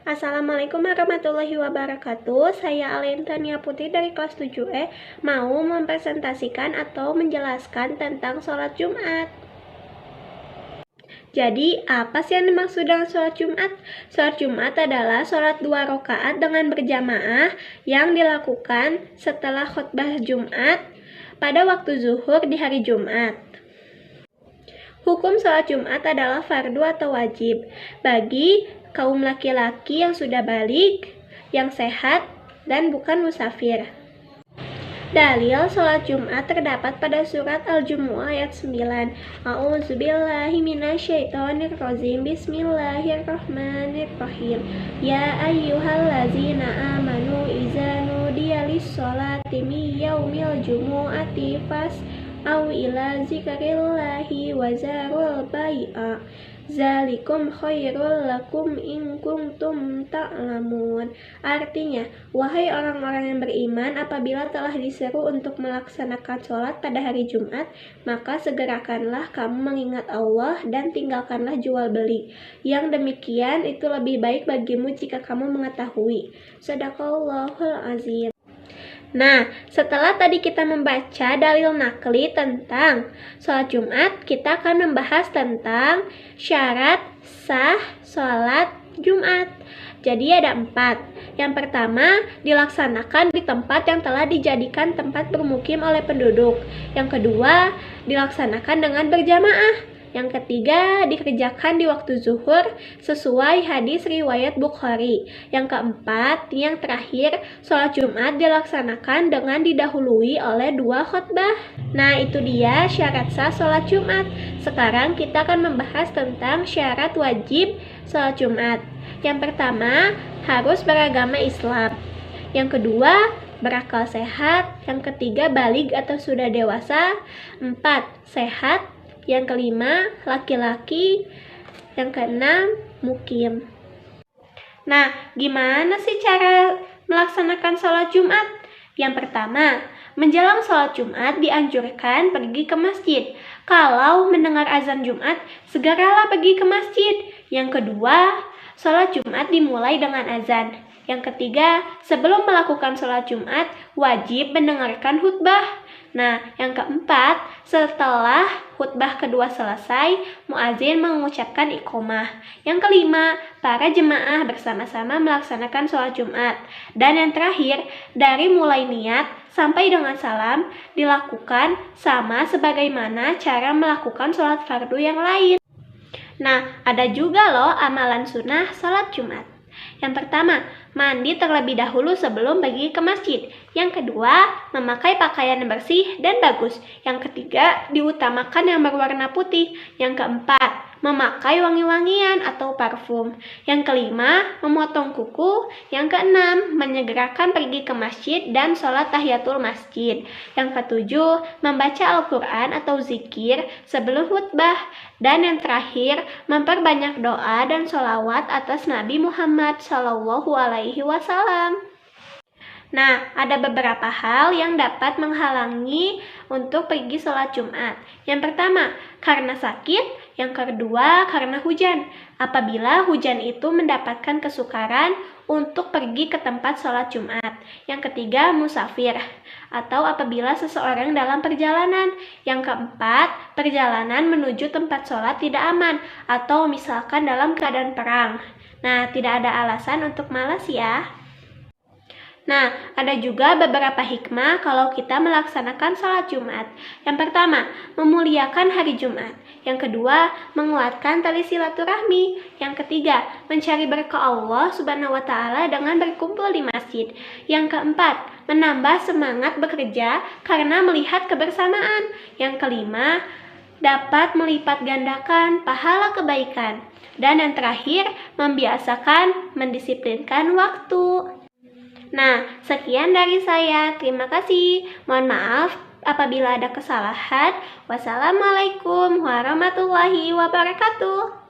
Assalamualaikum warahmatullahi wabarakatuh. Saya Alintania Putri dari kelas 7E mau mempresentasikan atau menjelaskan tentang sholat Jumat. Jadi, apa sih yang dimaksud dengan sholat Jumat? Sholat Jumat adalah sholat 2 rakaat dengan berjamaah yang dilakukan setelah khutbah Jumat pada waktu zuhur di hari Jumat. Hukum sholat Jumat adalah fardu atau wajib bagi kaum laki-laki yang sudah balik, yang sehat, dan bukan musafir. Dalil sholat Jumat terdapat pada surat Al-Jumu'ah ayat 9. A'udzubillahi minasyaitonirrajim. Bismillahirrahmanirrahim. Ya ayyuhallazina amanu iza nudiya lis-sholati min yaumil jumu'ati aw ila zikrillahi wa zarul bai'a zalikum khairul lakum in kuntum ta'lamun. Artinya, wahai orang-orang yang beriman, apabila telah diseru untuk melaksanakan sholat pada hari Jumat, maka segerakanlah kamu mengingat Allah dan tinggalkanlah jual beli. Yang demikian itu lebih baik bagimu jika kamu mengetahui. Shadaqallahul azim. Nah, setelah tadi kita membaca dalil nakli tentang sholat Jumat, kita akan membahas tentang syarat sah sholat Jumat. Jadi ada 4. Yang pertama, dilaksanakan di tempat yang telah dijadikan tempat bermukim oleh penduduk. Yang kedua, dilaksanakan dengan berjamaah. Yang ketiga, dikerjakan di waktu zuhur sesuai hadis riwayat Bukhari. Yang keempat, yang terakhir, sholat Jumat dilaksanakan dengan didahului oleh 2 khutbah. Nah, itu dia syarat sah sholat Jumat. Sekarang kita akan membahas tentang syarat wajib sholat Jumat. Yang pertama, harus beragama Islam. Yang kedua, berakal sehat. Yang ketiga, baligh atau sudah dewasa. 4, sehat. Yang kelima, laki-laki. Yang keenam, mukim. Nah, gimana sih cara melaksanakan sholat Jumat? Yang pertama, menjelang sholat Jumat dianjurkan pergi ke masjid. Kalau mendengar azan Jumat, segeralah pergi ke masjid. Yang kedua, sholat Jumat dimulai dengan azan. Yang ketiga, sebelum melakukan sholat Jumat, wajib mendengarkan khutbah. Nah, yang keempat, setelah khutbah kedua selesai, muazin mengucapkan iqomah. Yang kelima, para jemaah bersama-sama melaksanakan sholat Jumat. Dan yang terakhir, dari mulai niat sampai dengan salam dilakukan sama sebagaimana cara melakukan sholat fardu yang lain. Nah, ada juga loh amalan sunnah sholat Jumat. Yang pertama, mandi terlebih dahulu sebelum pergi ke masjid. Yang kedua, memakai pakaian yang bersih dan bagus. Yang ketiga, diutamakan yang berwarna putih. Yang keempat, memakai wangi-wangian atau parfum. Yang kelima, memotong kuku. Yang keenam, menyegerakan pergi ke masjid dan sholat tahiyatul masjid. Yang ketujuh, membaca Al-Quran atau zikir sebelum khutbah. Dan yang terakhir, memperbanyak doa dan sholawat atas Nabi Muhammad SAW. Nah, ada beberapa hal yang dapat menghalangi untuk pergi sholat Jumat. Yang pertama, karena sakit. Yang kedua, karena hujan. Apabila hujan itu mendapatkan kesukaran untuk pergi ke tempat sholat Jumat. Yang ketiga, musafir. Atau apabila seseorang dalam perjalanan. Yang keempat, perjalanan menuju tempat sholat tidak aman. Atau misalkan dalam keadaan perang. Nah, tidak ada alasan untuk malas ya. Nah, ada juga beberapa hikmah kalau kita melaksanakan sholat Jumat. Yang pertama, memuliakan hari Jumat. Yang kedua, menguatkan tali silaturahmi. Yang ketiga, mencari berkah Allah Subhanahu wa Ta'ala dengan berkumpul di masjid. Yang keempat, menambah semangat bekerja karena melihat kebersamaan. Yang kelima, dapat melipat gandakan pahala kebaikan. Dan yang terakhir, membiasakan mendisiplinkan waktu. Nah, sekian dari saya. Terima kasih. Mohon maaf apabila ada kesalahan. Wassalamualaikum warahmatullahi wabarakatuh.